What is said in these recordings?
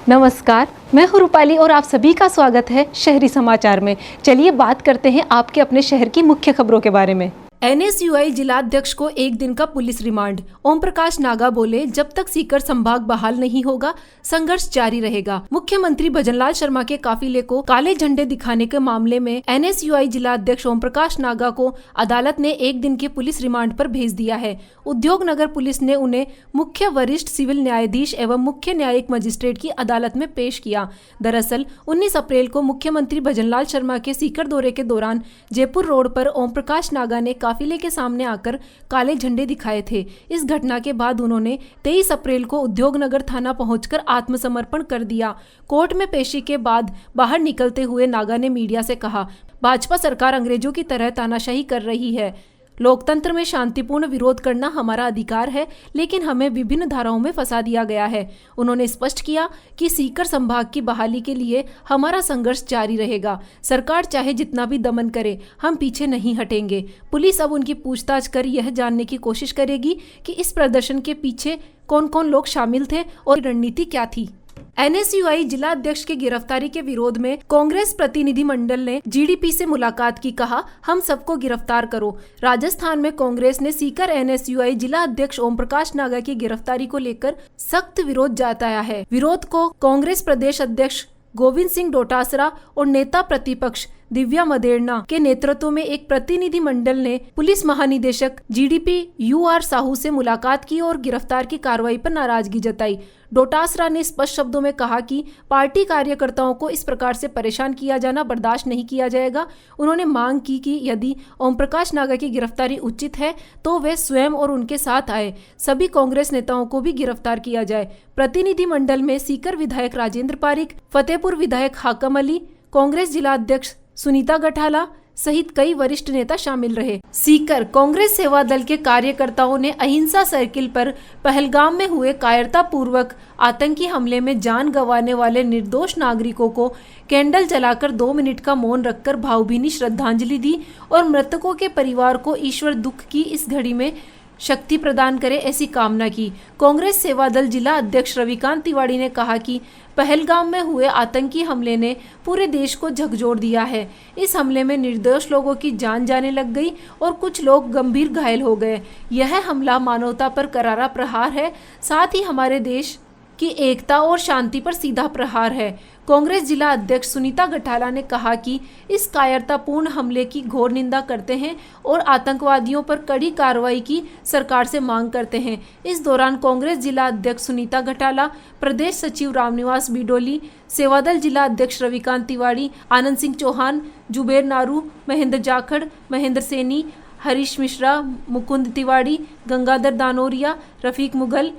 नमस्कार, मैं हूं रूपाली और आप सभी का स्वागत है शहरी समाचार में। चलिए बात करते हैं आपके अपने शहर की मुख्य खबरों के बारे में। एनएसयूआई जिलाध्यक्ष को 1 दिन का पुलिस रिमांड। ओम प्रकाश नागा बोले, जब तक सीकर संभाग बहाल नहीं होगा संघर्ष जारी रहेगा। मुख्यमंत्री भजनलाल शर्मा के काफिले को काले झंडे दिखाने के मामले में एनएसयूआई जिलाध्यक्ष ओम प्रकाश नागा को अदालत ने 1 दिन के पुलिस रिमांड पर भेज दिया है। उद्योग नगर पुलिस ने उन्हें मुख्य वरिष्ठ सिविल न्यायाधीश एवं मुख्य न्यायिक मजिस्ट्रेट की अदालत में पेश किया। दरअसल 19 अप्रैल को मुख्यमंत्री भजनलाल शर्मा के सीकर दौरे के दौरान जयपुर रोड पर ओम प्रकाश नागा ने काफिले के सामने आकर काले झंडे दिखाए थे। इस घटना के बाद उन्होंने 23 अप्रैल को उद्योग नगर थाना पहुंचकर आत्मसमर्पण कर दिया। कोर्ट में पेशी के बाद बाहर निकलते हुए नागा ने मीडिया से कहा, भाजपा सरकार अंग्रेजों की तरह तानाशाही कर रही है। लोकतंत्र में शांतिपूर्ण विरोध करना हमारा अधिकार है, लेकिन हमें विभिन्न धाराओं में फंसा दिया गया है। उन्होंने स्पष्ट किया कि सीकर संभाग की बहाली के लिए हमारा संघर्ष जारी रहेगा। सरकार चाहे जितना भी दमन करे, हम पीछे नहीं हटेंगे। पुलिस अब उनकी पूछताछ कर यह जानने की कोशिश करेगी कि इस प्रदर्शन के पीछे कौन कौन लोग शामिल थे और रणनीति क्या थी। एनएसयूआई जिला अध्यक्ष की गिरफ्तारी के विरोध में कांग्रेस प्रतिनिधि मंडल ने जीडीपी से मुलाकात की। कहा, हम सबको गिरफ्तार करो। राजस्थान में कांग्रेस ने सीकर एनएसयूआई जिला अध्यक्ष ओम प्रकाश नागा की गिरफ्तारी को लेकर सख्त विरोध जताया है। विरोध को कांग्रेस प्रदेश अध्यक्ष गोविंद सिंह डोटासरा और नेता प्रतिपक्ष दिव्या मदेरना के नेतृत्व में एक प्रतिनिधि मंडल ने पुलिस महानिदेशक जीडीपी यूआर साहू से मुलाकात की और गिरफ्तार की कार्रवाई पर नाराजगी जताई। डोटासरा ने स्पष्ट शब्दों में कहा कि पार्टी कार्यकर्ताओं को इस प्रकार से परेशान किया जाना बर्दाश्त नहीं किया जाएगा। उन्होंने मांग की कि यदि ओम प्रकाश नागा की गिरफ्तारी उचित है तो वे स्वयं और उनके साथ आए। सभी कांग्रेस नेताओं को भी गिरफ्तार किया जाए। प्रतिनिधि मंडल में सीकर विधायक राजेंद्र पारिक, फतेहपुर विधायक हाकम अली, कांग्रेस जिला अध्यक्ष सुनीता गठाला सहित कई वरिष्ठ नेता शामिल रहे। सीकर कांग्रेस सेवा दल के कार्यकर्ताओं ने अहिंसा सर्किल पर पहलगाम में हुए कायरतापूर्वक आतंकी हमले में जान गंवाने वाले निर्दोष नागरिकों को कैंडल जलाकर 2 मिनट का मौन रखकर भावभीनी श्रद्धांजलि दी और मृतकों के परिवार को ईश्वर दुख की इस घड़ी में शक्ति प्रदान करे ऐसी कामना की। कांग्रेस सेवा दल जिला अध्यक्ष रविकांत तिवारी ने कहा कि पहलगाम में हुए आतंकी हमले ने पूरे देश को झकझोर दिया है। इस हमले में निर्दोष लोगों की जान जाने लग गई और कुछ लोग गंभीर घायल हो गए। यह हमला मानवता पर करारा प्रहार है, साथ ही हमारे देश की एकता और शांति पर सीधा प्रहार है। कांग्रेस जिला अध्यक्ष सुनीता गठाला ने कहा कि इस कायरतापूर्ण हमले की घोर निंदा करते हैं और आतंकवादियों पर कड़ी कार्रवाई की सरकार से मांग करते हैं। इस दौरान कांग्रेस जिला अध्यक्ष सुनीता गठाला, प्रदेश सचिव रामनिवास बिडोली, सेवादल जिला अध्यक्ष रविकांत तिवारी, आनंद सिंह चौहान, जुबेर नारू, महेंद्र जाखड़, महेंद्र सैनी, हरीश मिश्रा, मुकुंद तिवारी, गंगाधर दानोरिया, रफीक मुगल,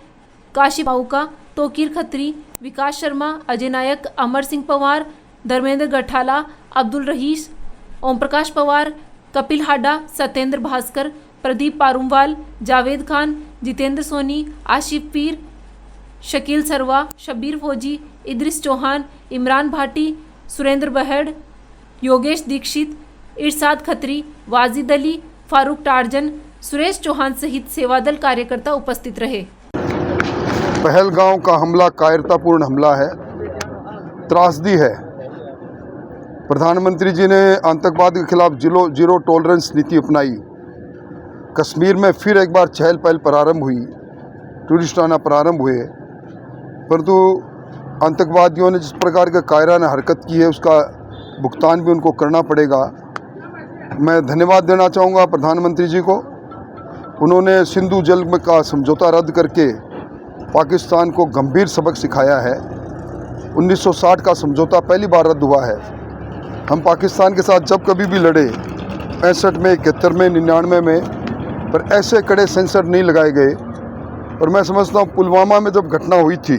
काशी पाउका, तोकीर खत्री, विकास शर्मा, अजय नायक, अमर सिंह पवार, धर्मेंद्र गठाला, अब्दुल रहीस, ओम प्रकाश पवार, कपिल हाडा, सत्येंद्र भास्कर, प्रदीप पारूमवाल, जावेद खान, जितेंद्र सोनी, आशिफ पीर, शकील सरवा, शब्बीर फौजी, इद्रिस चौहान, इमरान भाटी, सुरेंद्र बहेड़, योगेश दीक्षित, इरशाद खत्री, वाजिद अली, फारूक टार्जन, सुरेश चौहान सहित सेवादल कार्यकर्ता उपस्थित रहे। पहलगांव का हमला कायरतापूर्ण हमला है, त्रासदी है। प्रधानमंत्री जी ने आतंकवाद के खिलाफ जीरो टॉलरेंस नीति अपनाई। कश्मीर में फिर एक बार चहल पहल प्रारंभ हुई, टूरिस्ट आना प्रारंभ हुए, परंतु आतंकवादियों ने जिस प्रकार का कायराना हरकत की है उसका भुगतान भी उनको करना पड़ेगा। मैं धन्यवाद देना चाहूँगा प्रधानमंत्री जी को। उन्होंने सिंधु जल का समझौता रद्द करके पाकिस्तान को गंभीर सबक सिखाया है। 1960 का समझौता पहली बार रद्द हुआ है। हम पाकिस्तान के साथ जब कभी भी लड़े, 65 में, 71 में, 99 में, पर ऐसे कड़े सेंसर नहीं लगाए गए। और मैं समझता हूँ पुलवामा में जब घटना हुई थी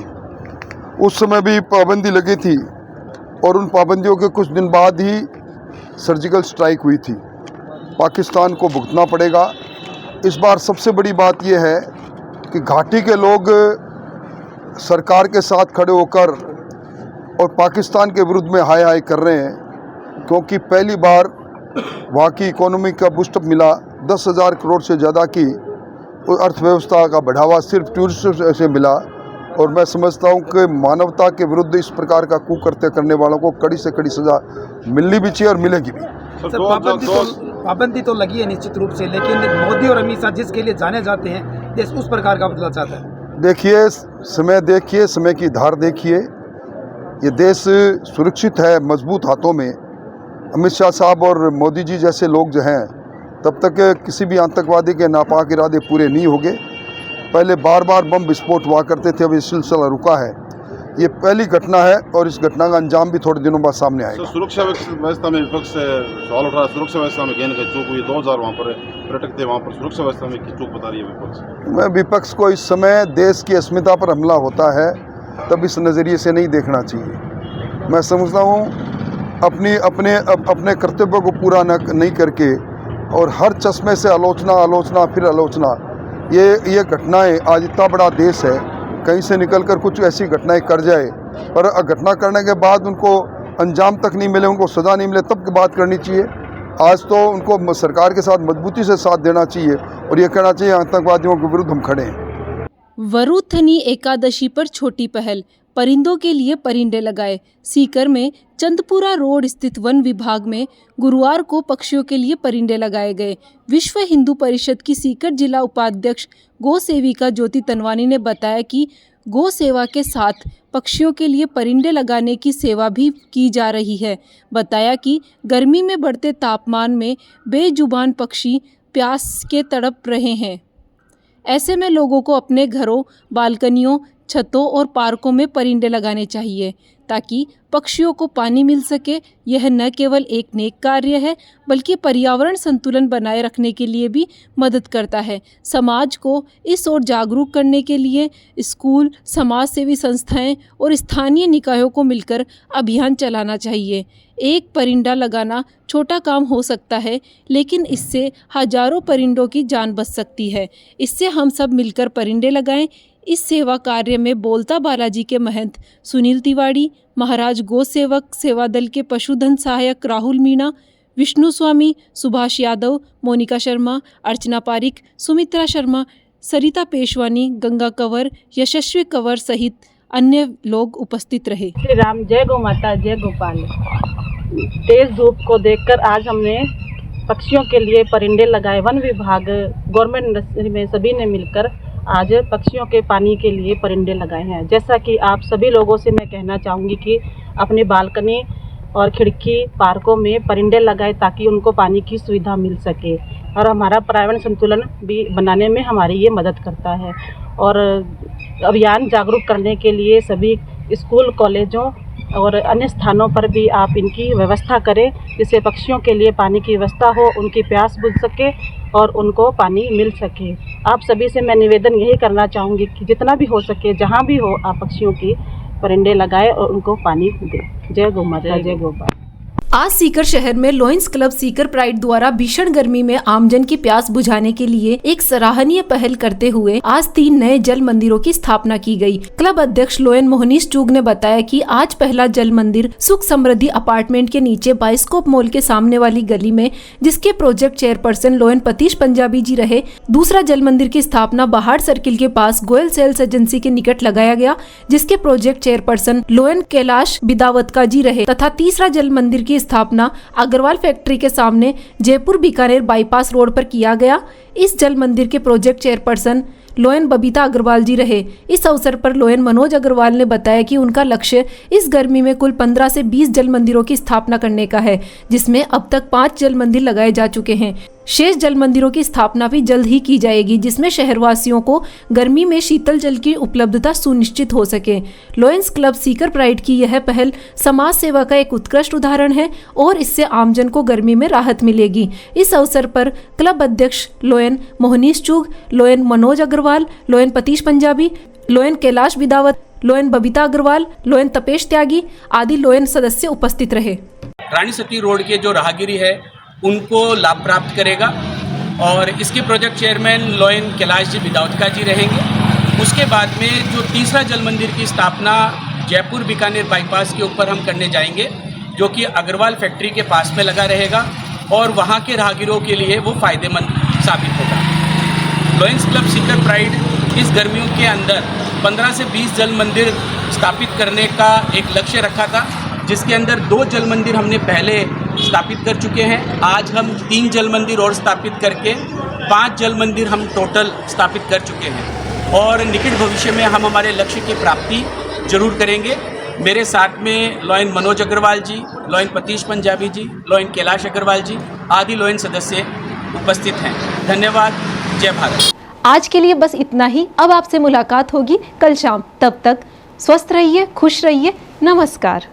उस समय भी पाबंदी लगी थी और उन पाबंदियों के कुछ दिन बाद ही सर्जिकल स्ट्राइक हुई थी। पाकिस्तान को भुगतना पड़ेगा। इस बार सबसे बड़ी बात यह है कि घाटी के लोग सरकार के साथ खड़े होकर और पाकिस्तान के विरुद्ध में हाय हाय कर रहे हैं, क्योंकि पहली बार वहाँ की इकोनॉमी का बूस्टअप मिला। 10,000 करोड़ से ज़्यादा की अर्थव्यवस्था का बढ़ावा सिर्फ टूरिस्ट से मिला और मैं समझता हूँ कि मानवता के विरुद्ध इस प्रकार का कुकृत्य करने वालों को कड़ी से कड़ी सज़ा मिलनी भी चाहिए और मिलेगी भी। सर, पाबंदी तो लगी है निश्चित रूप से, लेकिन मोदी और अमित शाह जिसके लिए जाने जाते हैं देश उस प्रकार का बदला चाहता है। देखिए, समय की धार देखिए, ये देश सुरक्षित है मजबूत हाथों में। अमित शाह साहब और मोदी जी जैसे लोग जो हैं, तब तक किसी भी आतंकवादी के नापाक इरादे पूरे नहीं होंगे। पहले बार बार बम विस्फोट हुआ करते थे, अब ये सिलसिला रुका है। ये पहली घटना है और इस घटना का अंजाम भी थोड़े दिनों बाद सामने आएगा। सुरक्षा व्यवस्था में विपक्ष से सवाल उठ रहा है, सुरक्षा व्यवस्था में कहने का चूक हुई, 2000 वहाँ पर पर्यटक थे, वहाँ पर सुरक्षा व्यवस्था में की चूक बता रही है विपक्ष। मैं विपक्ष को इस समय देश की अस्मिता पर हमला होता है तब इस नज़रिए से नहीं देखना चाहिए। मैं समझता हूँ अपने कर्तव्य को पूरा नहीं करके और हर चश्मे से आलोचना फिर आलोचना, ये घटनाएं, आज इतना बड़ा देश है, कहीं से निकलकर कुछ ऐसी घटनाएं कर जाए, पर घटना करने के बाद उनको अंजाम तक नहीं मिले, उनको सज़ा नहीं मिले, तब बात करनी चाहिए। आज तो उनको सरकार के साथ मजबूती से साथ देना चाहिए और ये कहना चाहिए आतंकवादियों के विरुद्ध हम खड़े हैं। वरुथनी एकादशी पर छोटी पहल, परिंदों के लिए परिंदे लगाए। सीकर में चंदपुरा रोड स्थित वन विभाग में गुरुवार को पक्षियों के लिए परिंदे लगाए गए। विश्व हिंदू परिषद की सीकर जिला उपाध्यक्ष गौ सेविका ज्योति तनवानी ने बताया कि गौ सेवा के साथ पक्षियों के लिए परिंदे लगाने की सेवा भी की जा रही है। बताया कि गर्मी में बढ़ते तापमान में बेजुबान पक्षी प्यास के तड़प रहे हैं। ऐसे में लोगों को अपने घरों, बालकनियों, छतों और पार्कों में परिंदे लगाने चाहिए ताकि पक्षियों को पानी मिल सके। यह न केवल एक नेक कार्य है बल्कि पर्यावरण संतुलन बनाए रखने के लिए भी मदद करता है। समाज को इस ओर जागरूक करने के लिए स्कूल, समाज सेवी संस्थाएं और स्थानीय निकायों को मिलकर अभियान चलाना चाहिए। एक परिंदा लगाना छोटा काम हो सकता है, लेकिन इससे हजारों परिंदों की जान बच सकती है। इससे हम सब मिलकर परिंदे लगाएं। इस सेवा कार्य में बोलता बालाजी के महंत सुनील तिवारी, महाराज गौ सेवक सेवा दल के पशुधन सहायक राहुल मीणा, विष्णु स्वामी, सुभाष यादव, मोनिका शर्मा, अर्चना पारिक, सुमित्रा शर्मा, सरिता पेशवानी, गंगा कंवर, यशस्वी कंवर सहित अन्य लोग उपस्थित रहे। श्री राम, जय गौ माता, जय गोपाल। तेज धूप को देखकर आज हमने पक्षियों के लिए परिंदे लगाए। वन विभाग, गवर्नमेंट नर्सरी में सभी ने मिलकर आज पक्षियों के पानी के लिए परिंदे लगाए हैं। जैसा कि आप सभी लोगों से मैं कहना चाहूँगी कि अपनी बालकनी और खिड़की, पार्कों में परिंदे लगाएं ताकि उनको पानी की सुविधा मिल सके और हमारा पर्यावरण संतुलन भी बनाने में हमारी ये मदद करता है। और अभियान जागरूक करने के लिए सभी स्कूल, कॉलेजों और अन्य स्थानों पर भी आप इनकी व्यवस्था करें, जिससे पक्षियों के लिए पानी की व्यवस्था हो, उनकी प्यास बुझ सके और उनको पानी मिल सके। आप सभी से मैं निवेदन यही करना चाहूँगी कि जितना भी हो सके, जहाँ भी हो, आप पक्षियों की परिंदे लगाएं और उनको पानी दें। जय गौ माता, जय गोपाल। आज सीकर शहर में लॉयंस क्लब सीकर प्राइड द्वारा भीषण गर्मी में आमजन की प्यास बुझाने के लिए एक सराहनीय पहल करते हुए आज 3 नए जल मंदिरों की स्थापना की गई। क्लब अध्यक्ष लोयन मोहनीश चूग ने बताया कि आज पहला जल मंदिर सुख समृद्धि अपार्टमेंट के नीचे बाइस्कोप मॉल के सामने वाली गली में, जिसके प्रोजेक्ट चेयरपर्सन लोयन पतीश पंजाबी जी रहे। दूसरा जल मंदिर की स्थापना बाहर सर्किल के पास गोयल सेल्स एजेंसी के निकट लगाया गया, जिसके प्रोजेक्ट चेयरपर्सन लोयन कैलाश बिदावतका जी रहे, तथा तीसरा जल मंदिर की स्थापना अग्रवाल फैक्ट्री के सामने जयपुर बीकानेर बाईपास रोड पर किया गया। इस जल मंदिर के project chairperson lion Babita Agarwal ji रहे। इस अवसर पर लोयन मनोज अग्रवाल ने बताया कि उनका लक्ष्य इस गर्मी में कुल 15 से 20 जल मंदिरों की स्थापना करने का है, जिसमें अब तक 5 जल मंदिर लगाए जा चुके हैं। शेष जल मंदिरों की स्थापना भी जल्द ही की जाएगी, जिसमें शहरवासियों को गर्मी में शीतल जल की उपलब्धता सुनिश्चित हो सके। लॉयंस क्लब सीकर प्राइड की यह पहल समाज सेवा का एक उत्कृष्ट उदाहरण है और इससे आमजन को गर्मी में राहत मिलेगी। इस अवसर पर क्लब अध्यक्ष लोयन मोहनीश चूग, लोयन मनोज अग्रवाल, लोयन पतीश पंजाबी, लोयन कैलाश बिदावत, लोयन बबीता अग्रवाल, लोयन तपेश त्यागी आदि लोयन सदस्य उपस्थित रहे। रानी सती रोड के जो राहगीरी है उनको लाभ प्राप्त करेगा और इसके प्रोजेक्ट चेयरमैन लोयन कैलाश जी बिदावतका जी रहेंगे। उसके बाद में जो तीसरा जल मंदिर की स्थापना जयपुर बीकानेर बाईपास के ऊपर हम करने जाएंगे, जो कि अग्रवाल फैक्ट्री के पास में लगा रहेगा और वहाँ के राहगीरों के लिए वो फ़ायदेमंद साबित होगा। लॉयंस क्लब सीकर प्राइड इस गर्मियों के अंदर 15 से 20 जल मंदिर स्थापित करने का एक लक्ष्य रखा था, जिसके अंदर 2 जल मंदिर हमने पहले स्थापित कर चुके हैं। आज हम 3 जल मंदिर और स्थापित करके 5 जल मंदिर हम टोटल स्थापित कर चुके हैं और निकट भविष्य में हम हमारे लक्ष्य की प्राप्ति जरूर करेंगे। मेरे साथ में लॉयन मनोज अग्रवाल जी, लॉयन पतीश पंजाबी जी, लॉयन कैलाश अग्रवाल जी आदि लॉयन सदस्य उपस्थित हैं। धन्यवाद। जय भारत। आज के लिए बस इतना ही। अब आपसे मुलाकात होगी कल शाम। तब तक स्वस्थ रहिए, खुश रहिए। नमस्कार।